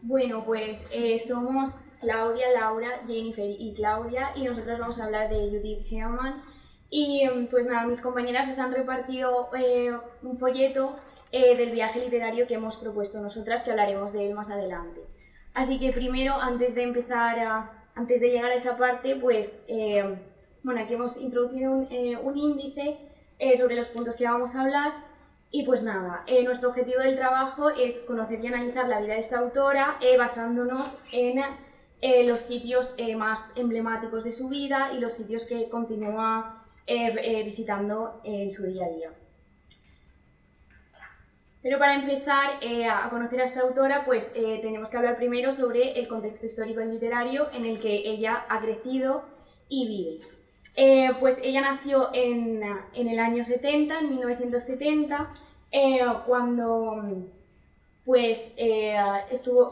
Bueno, pues somos Claudia, Laura, Jennifer y Claudia, y nosotros vamos a hablar de Judith Herman. Y pues nada, mis compañeras os han repartido un folleto del viaje literario que hemos propuesto nosotras, que hablaremos de él más adelante. Así que primero, antes de llegar a esa parte, pues bueno, aquí hemos introducido un índice sobre los puntos que vamos a hablar. Y pues nada, nuestro objetivo del trabajo es conocer y analizar la vida de esta autora basándonos en los sitios más emblemáticos de su vida y los sitios que continúa visitando en su día a día. Pero para empezar a conocer a esta autora, pues tenemos que hablar primero sobre el contexto histórico y literario en el que ella ha crecido y vive. Pues ella nació en el año 70, en 1970, cuando pues,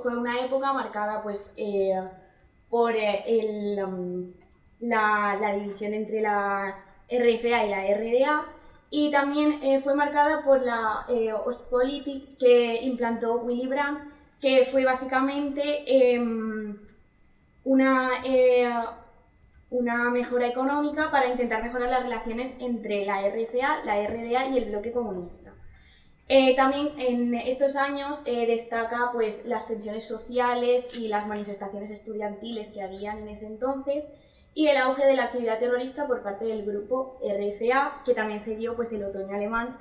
fue una época marcada pues, por la división entre la RFA y la RDA, y también fue marcada por la Ostpolitik que implantó Willy Brandt, que fue básicamente una mejora económica para intentar mejorar las relaciones entre la RFA, la RDA y el bloque comunista. También en estos años destaca pues, las tensiones sociales y las manifestaciones estudiantiles que habían en ese entonces, y el auge de la actividad terrorista por parte del grupo RFA, que también se dio pues, el otoño alemán,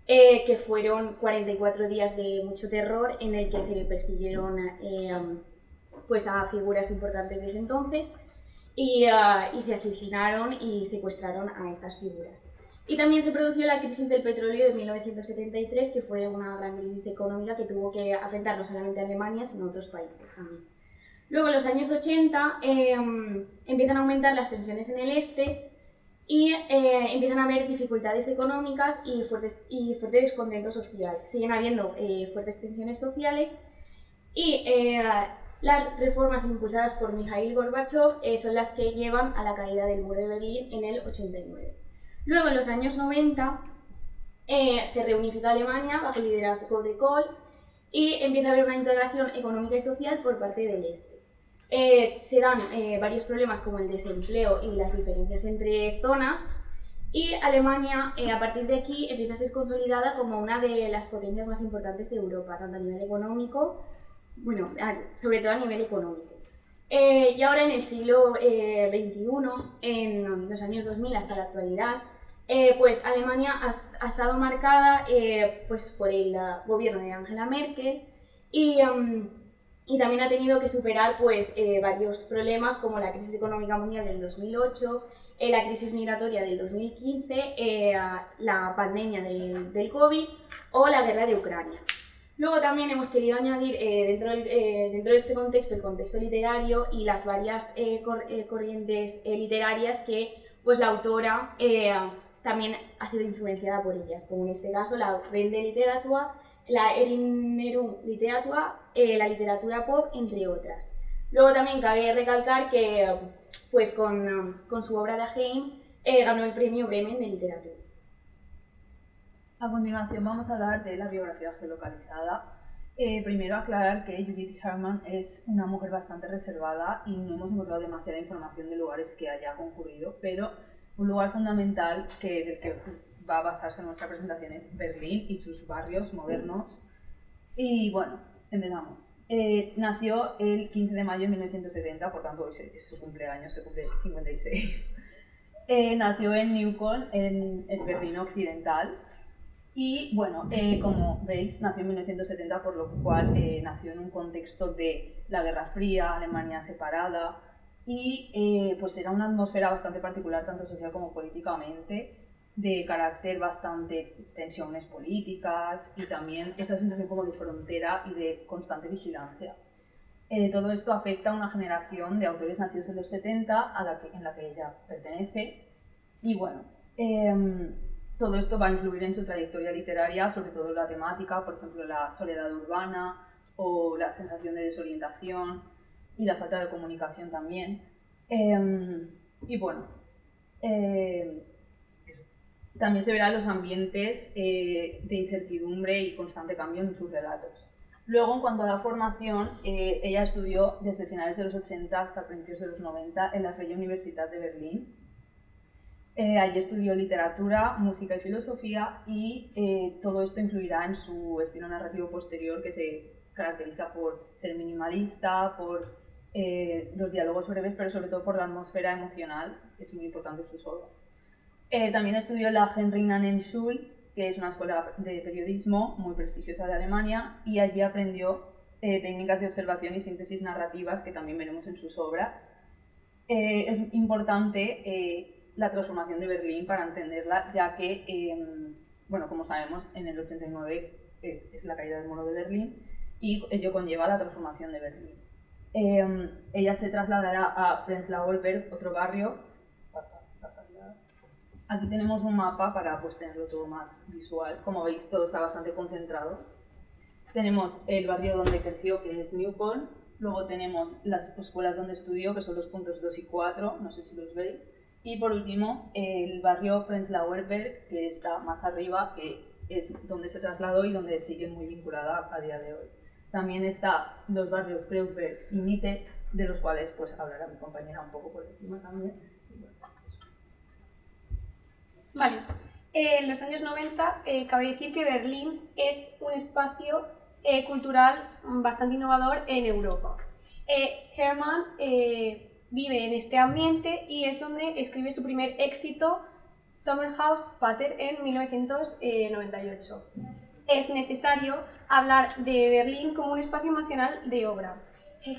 que fueron 44 días de mucho terror en el que se persiguieron pues, a figuras importantes de ese entonces y se asesinaron y secuestraron a estas figuras. Y también se produjo la crisis del petróleo de 1973, que fue una gran crisis económica que tuvo que afectar no solamente a Alemania, sino a otros países también. Luego, en los años 80, empiezan a aumentar las tensiones en el este y empiezan a haber dificultades económicas y fuerte descontento social. Siguen habiendo fuertes tensiones sociales y las reformas impulsadas por Mikhail Gorbachev son las que llevan a la caída del muro de Berlín en el 89. Luego, en los años 90, se reunifica Alemania bajo el liderazgo de Kohl y empieza a haber una integración económica y social por parte del este. Se dan varios problemas como el desempleo y las diferencias entre zonas, y Alemania a partir de aquí empieza a ser consolidada como una de las potencias más importantes de Europa, tanto a nivel económico, bueno, sobre todo a nivel económico. Y ahora en el siglo XXI, en los años 2000 hasta la actualidad, pues Alemania ha estado marcada pues por el gobierno de Angela Merkel y también ha tenido que superar pues, varios problemas como la crisis económica mundial del 2008, la crisis migratoria del 2015, la pandemia del COVID o la guerra de Ucrania. Luego también hemos querido añadir dentro de este contexto el contexto literario y las varias corrientes literarias que pues, la autora también ha sido influenciada por ellas, como en este caso la Wende Literatur, la Erinnerung Literatur, la literatura pop, entre otras. Luego también cabe recalcar que pues, con su obra de Heim ganó el premio Bremen de literatura. A continuación vamos a hablar de la biografía geolocalizada. Primero aclarar que Judith Herman es una mujer bastante reservada y no hemos encontrado demasiada información de lugares que haya concurrido, pero un lugar fundamental del que va a basarse nuestra presentación es Berlín y sus barrios modernos. Y bueno, empezamos. Nació el 15 de mayo de 1970, por tanto hoy es su cumpleaños, que cumple 56. Nació en Neukölln, en el Berlín occidental. Y bueno, como veis, nació en 1970, por lo cual nació en un contexto de la Guerra Fría, Alemania separada, y pues era una atmósfera bastante particular, tanto social como políticamente, de carácter bastante tensiones políticas y también esa sensación como de frontera y de constante vigilancia. Todo esto afecta a una generación de autores nacidos en los 70 en la que ella pertenece, y bueno, todo esto va a influir en su trayectoria literaria, sobre todo la temática, por ejemplo, la soledad urbana o la sensación de desorientación y la falta de comunicación también. Y bueno, también se verán los ambientes de incertidumbre y constante cambio en sus relatos. Luego, en cuanto a la formación, ella estudió desde finales de los 80 hasta principios de los 90 en la Freie Universität de Berlín. Allí estudió literatura, música y filosofía y todo esto influirá en su estilo narrativo posterior, que se caracteriza por ser minimalista, por los diálogos breves, pero sobre todo por la atmósfera emocional, que es muy importante en sus obras. También estudió en la Heinrich-Nannen-Schule, que es una escuela de periodismo muy prestigiosa de Alemania, y allí aprendió técnicas de observación y síntesis narrativas que también veremos en sus obras. Es importante la transformación de Berlín para entenderla, ya que, bueno, como sabemos, en el 89 es la caída del muro de Berlín y ello conlleva la transformación de Berlín. Ella se trasladará a Prenzlauer Berg, otro barrio. Aquí tenemos un mapa para pues, tenerlo todo más visual. Como veis, todo está bastante concentrado. Tenemos el barrio donde creció, que es Neukölln. Luego tenemos las escuelas donde estudió, que son los puntos 2 y 4, no sé si los veis. Y por último, el barrio Prenzlauer Berg, que está más arriba, que es donde se trasladó y donde sigue muy vinculada a día de hoy. También está los barrios Kreuzberg y Mitte, de los cuales pues, hablará mi compañera un poco por encima también. Vale, en los años 90 cabe decir que Berlín es un espacio cultural bastante innovador en Europa. Hermann vive en este ambiente y es donde escribe su primer éxito, Sommerhaus-Spater, en 1998. Es necesario hablar de Berlín como un espacio emocional de obra.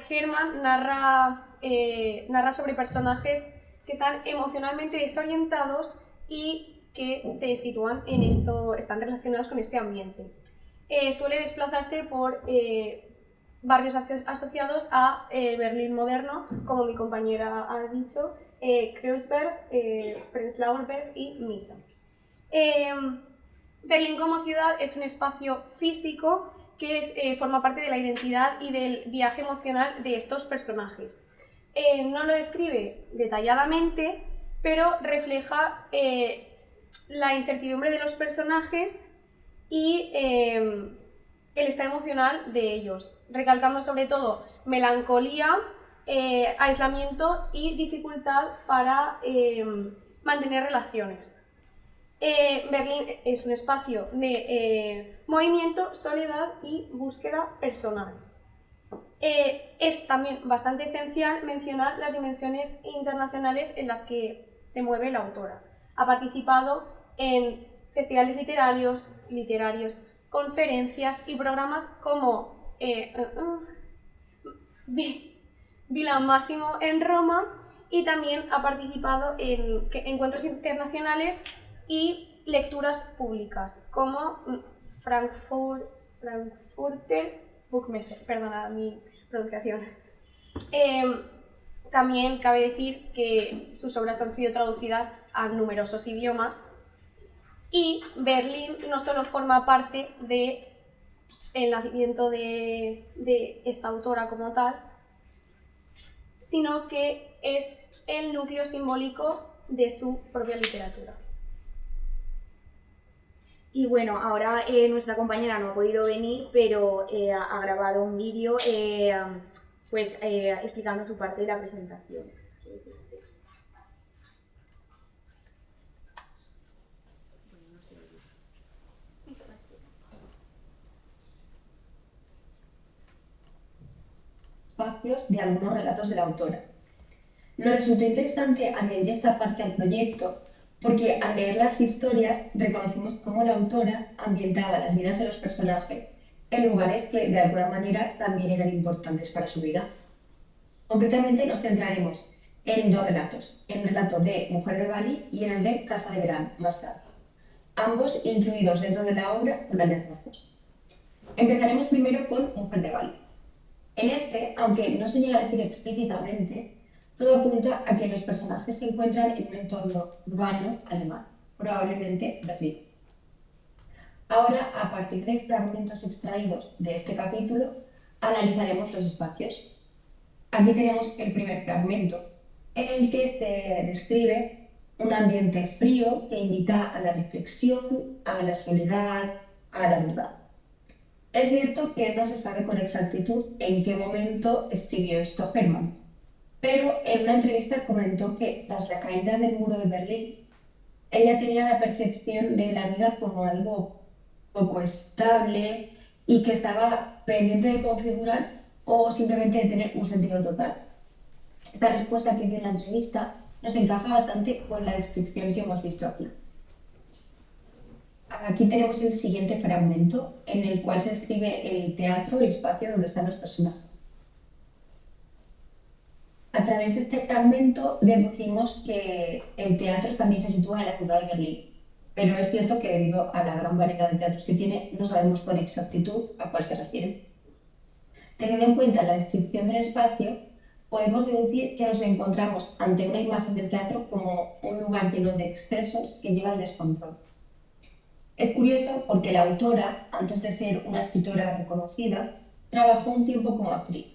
Hermann narra sobre personajes que están emocionalmente desorientados y que se sitúan en están relacionados con este ambiente. Suele desplazarse por barrios asociados a Berlín moderno, como mi compañera ha dicho, Kreuzberg, Prenzlauer Berg y Mitte. Berlín como ciudad es un espacio físico que forma parte de la identidad y del viaje emocional de estos personajes. No lo describe detalladamente, pero refleja la incertidumbre de los personajes y el estado emocional de ellos, recalcando sobre todo melancolía, aislamiento y dificultad para mantener relaciones. Berlín es un espacio de movimiento, soledad y búsqueda personal. Es también bastante esencial mencionar las dimensiones internacionales en las que se mueve la autora. Ha participado en festivales literarios, conferencias y programas como Villa Massimo en Roma, y también ha participado en encuentros internacionales y lecturas públicas como Frankfurter Buchmesse, perdona mi pronunciación. También cabe decir que sus obras han sido traducidas a numerosos idiomas y Berlín no solo forma parte del nacimiento de esta autora como tal, sino que es el núcleo simbólico de su propia literatura. Y bueno, ahora nuestra compañera no ha podido venir, pero ha grabado un vídeo explicando su parte de la presentación, que es este. Espacios de algunos relatos de la autora. Nos resultó interesante añadir esta parte al proyecto porque al leer las historias reconocimos cómo la autora ambientaba las vidas de los personajes en lugares que de alguna manera también eran importantes para su vida. Concretamente nos centraremos en dos relatos, en el relato de Mujer de Bali y en el de Casa de Verán, más tarde, ambos incluidos dentro de la obra con grandes rasgos. Empezaremos primero con Mujer de Bali. En este, aunque no se llega a decir explícitamente, todo apunta a que los personajes se encuentran en un entorno urbano alemán, probablemente Berlín. Ahora, a partir de fragmentos extraídos de este capítulo, analizaremos los espacios. Aquí tenemos el primer fragmento, en el que se describe un ambiente frío que invita a la reflexión, a la soledad, a la duda. Es cierto que no se sabe con exactitud en qué momento escribió esto Hermann, pero en una entrevista comentó que tras la caída del muro de Berlín, ella tenía la percepción de la vida como algo poco estable y que estaba pendiente de configurar o simplemente de tener un sentido total. Esta respuesta que dio en la entrevista nos encaja bastante con la descripción que hemos visto aquí. Aquí tenemos el siguiente fragmento en el cual se describe el teatro, el espacio donde están los personajes. A través de este fragmento deducimos que el teatro también se sitúa en la ciudad de Berlín, pero es cierto que debido a la gran variedad de teatros que tiene, no sabemos con exactitud a cuál se refiere. Teniendo en cuenta la descripción del espacio, podemos deducir que nos encontramos ante una imagen del teatro como un lugar lleno de excesos que lleva al descontrol. Es curioso porque la autora, antes de ser una escritora reconocida, trabajó un tiempo como actriz.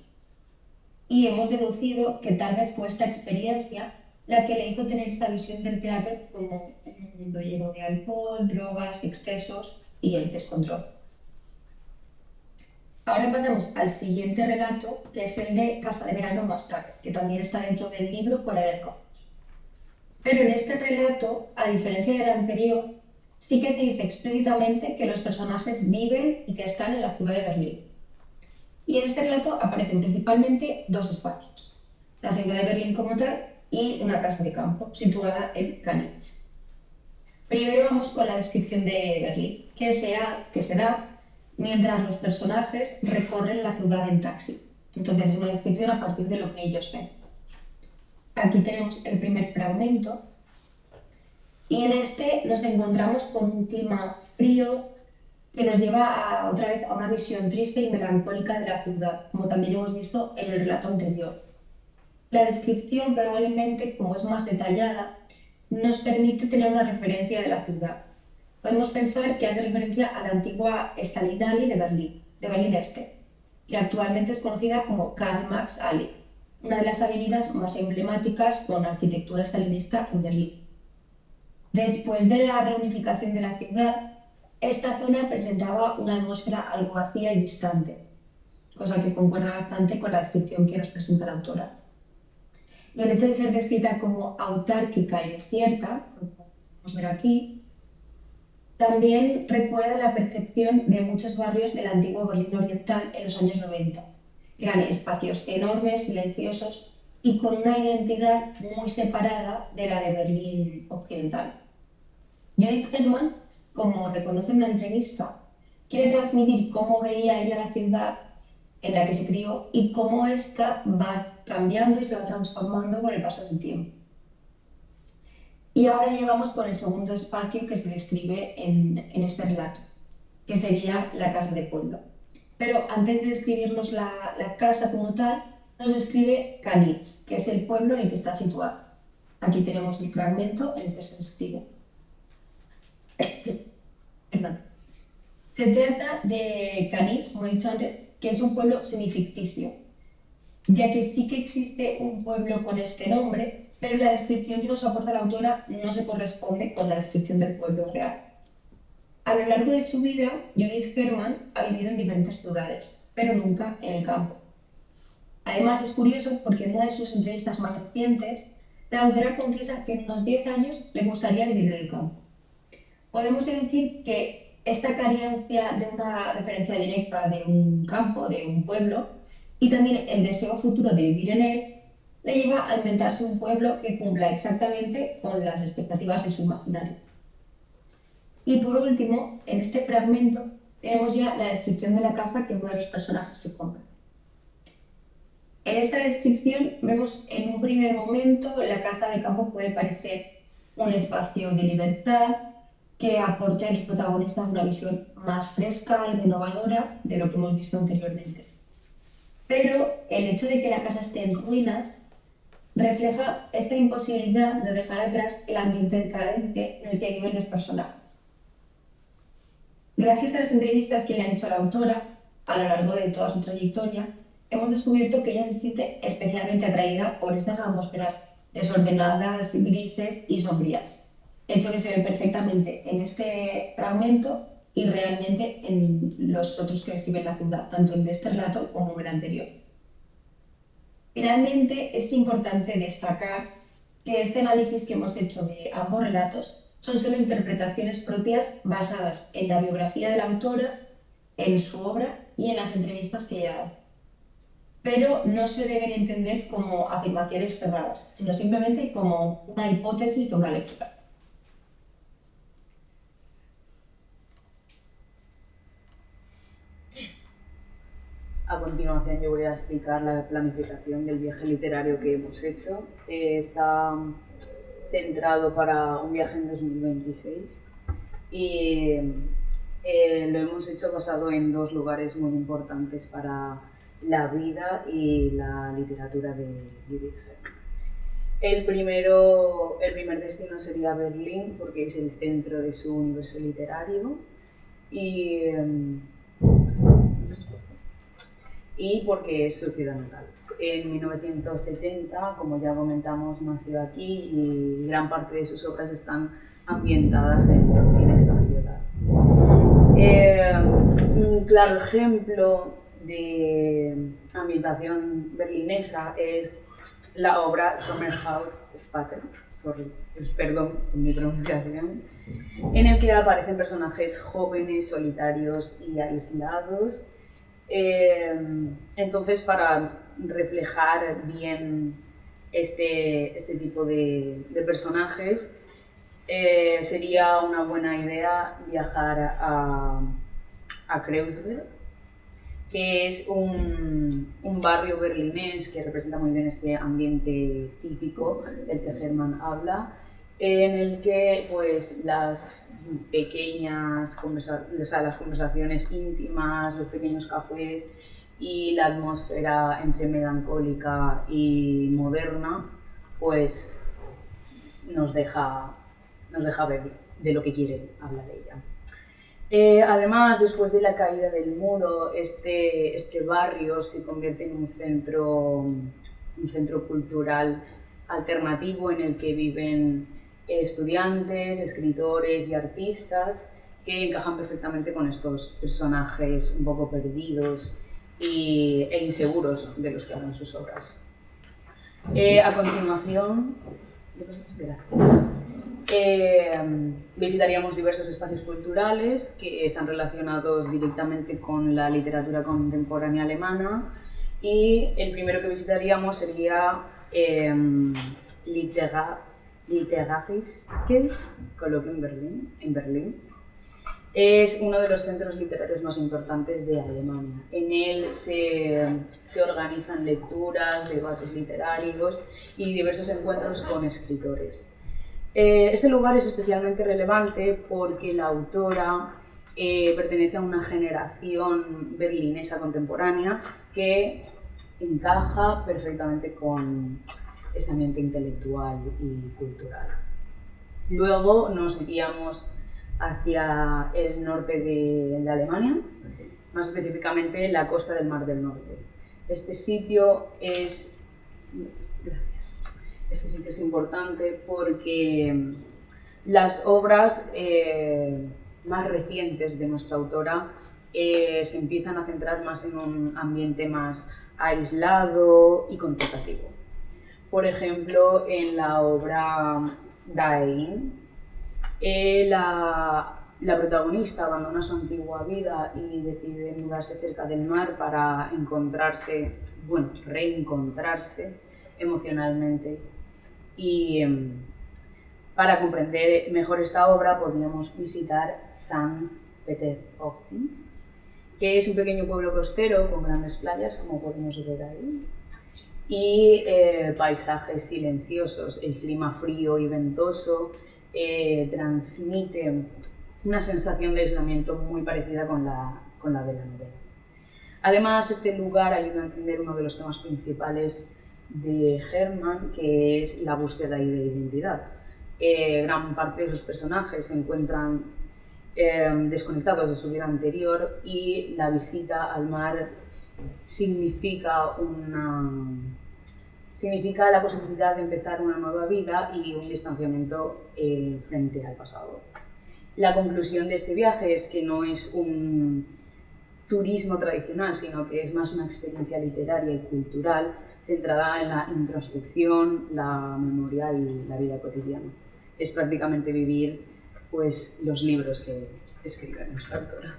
Y hemos deducido que tal vez fue esta experiencia la que le hizo tener esta visión del teatro como un mundo lleno de alcohol, drogas, excesos y el descontrol. Ahora pasamos al siguiente relato, que es el de Casa de Verano más tarde, que también está dentro del libro Cola del Caos. Pero en este relato, a diferencia del anterior, sí que te dice explícitamente que los personajes viven y que están en la ciudad de Berlín. Y en este relato aparecen principalmente dos espacios, la ciudad de Berlín como tal y una casa de campo situada en Canitz. Primero vamos con la descripción de Berlín, que se da mientras los personajes recorren la ciudad en taxi. Entonces es una descripción a partir de lo que ellos ven. Aquí tenemos el primer fragmento y en este nos encontramos con un clima frío que nos lleva otra vez a una visión triste y melancólica de la ciudad, como también hemos visto en el relato anterior. La descripción, probablemente, como es más detallada, nos permite tener una referencia de la ciudad. Podemos pensar que hace referencia a la antigua Stalinallee de Berlín Este, que actualmente es conocida como Karl Marx Allee, una de las avenidas más emblemáticas con arquitectura stalinista en Berlín. Después de la reunificación de la ciudad, esta zona presentaba una atmósfera algo vacía y distante, cosa que concuerda bastante con la descripción que nos presenta la autora. Y el hecho de ser descrita como autárquica y desierta, como podemos ver aquí, también recuerda la percepción de muchos barrios del antiguo Berlín Oriental en los años 90, que eran espacios enormes, silenciosos y con una identidad muy separada de la de Berlín Occidental. Judith Hermann, como reconoce en una entrevista, quiere transmitir cómo veía ella la ciudad en la que se crió y cómo ésta va cambiando y se va transformando con el paso del tiempo. Y ahora llegamos con el segundo espacio que se describe en este relato, que sería la casa de pueblo. Pero antes de describirnos la casa como tal, nos describe Canitz, que es el pueblo en el que está situado. Aquí tenemos el fragmento en el que se describe. Se trata de Canitz, como he dicho antes, que es un pueblo semificticio, ya que sí que existe un pueblo con este nombre, pero la descripción que nos aporta la autora no se corresponde con la descripción del pueblo real. A lo largo de su vida, Judith Hermann ha vivido en diferentes ciudades, pero nunca en el campo. Además, es curioso porque en una de sus entrevistas más recientes, la autora confiesa que en unos 10 años le gustaría vivir en el campo. Podemos decir que esta carencia de una referencia directa de un campo, de un pueblo, y también el deseo futuro de vivir en él, le lleva a inventarse un pueblo que cumpla exactamente con las expectativas de su imaginario. Y por último, en este fragmento, tenemos ya la descripción de la casa que uno de los personajes se compra. En esta descripción vemos en un primer momento la casa de campo puede parecer un espacio de libertad que aporte a los protagonistas una visión más fresca y renovadora de lo que hemos visto anteriormente. Pero el hecho de que la casa esté en ruinas refleja esta imposibilidad de dejar atrás el ambiente decadente en el que viven los personajes. Gracias a las entrevistas que le han hecho a la autora a lo largo de toda su trayectoria, hemos descubierto que ella se siente especialmente atraída por estas atmósferas desordenadas, grises y sombrías, hecho que se ve perfectamente en este fragmento y realmente en los otros que describen la ciudad, tanto en este relato como en el anterior. Finalmente, es importante destacar que este análisis que hemos hecho de ambos relatos son solo interpretaciones propias basadas en la biografía de la autora, en su obra y en las entrevistas que ella da. Pero no se deben entender como afirmaciones cerradas, sino simplemente como una hipótesis de una lectura. A continuación yo voy a explicar la planificación del viaje literario que hemos hecho. Está centrado para un viaje en 2026 y lo hemos hecho basado en dos lugares muy importantes para la vida y la literatura de Judith Hermann. El primer destino sería Berlín, porque es el centro de su universo literario y porque es su ciudad natal. En 1970, como ya comentamos, nació aquí y gran parte de sus obras están ambientadas en esta ciudad. Un claro ejemplo de ambientación berlinesa es la obra Sommerhaus-Spaten, perdón por mi pronunciación, en el que aparecen personajes jóvenes, solitarios y aislados. Entonces, para reflejar bien este tipo de personajes, sería una buena idea viajar a Kreuzberg, que es un barrio berlinés que representa muy bien este ambiente típico del que Hermann habla, en el que pues, las conversaciones íntimas, los pequeños cafés y la atmósfera entre melancólica y moderna pues, nos deja ver de lo que quiere hablar ella. Además, después de la caída del muro, este barrio se convierte en un centro cultural alternativo en el que viven estudiantes, escritores y artistas que encajan perfectamente con estos personajes un poco perdidos e inseguros de los que hablan sus obras. A continuación, visitaríamos diversos espacios culturales que están relacionados directamente con la literatura contemporánea alemana y el primero que visitaríamos sería Literarisches Kolloquium en Berlín. Es uno de los centros literarios más importantes de Alemania. En él se organizan lecturas, debates literarios y diversos encuentros con escritores. Este lugar es especialmente relevante porque la autora pertenece a una generación berlinesa contemporánea que encaja perfectamente con este ambiente intelectual y cultural. Luego nos iríamos hacia el norte de Alemania, más específicamente la costa del Mar del Norte. Este sitio es importante porque las obras más recientes de nuestra autora se empiezan a centrar más en un ambiente más aislado y contemplativo. Por ejemplo, en la obra Dain, la protagonista abandona su antigua vida y decide mudarse cerca del mar para reencontrarse emocionalmente. Y para comprender mejor esta obra podríamos visitar St. Peter-Ording, que es un pequeño pueblo costero con grandes playas, como podemos ver ahí, y paisajes silenciosos. El clima frío y ventoso transmite una sensación de aislamiento muy parecida con la de la novela. Además, este lugar ayuda a entender uno de los temas principales de Hermann, que es la búsqueda de identidad. Gran parte de sus personajes se encuentran desconectados de su vida anterior y la visita al mar significa la posibilidad de empezar una nueva vida y un distanciamiento frente al pasado. La conclusión de este viaje es que no es un turismo tradicional, sino que es más una experiencia literaria y cultural centrada en la introspección, la memoria y la vida cotidiana. Es prácticamente vivir pues, los libros que escribe nuestra autora.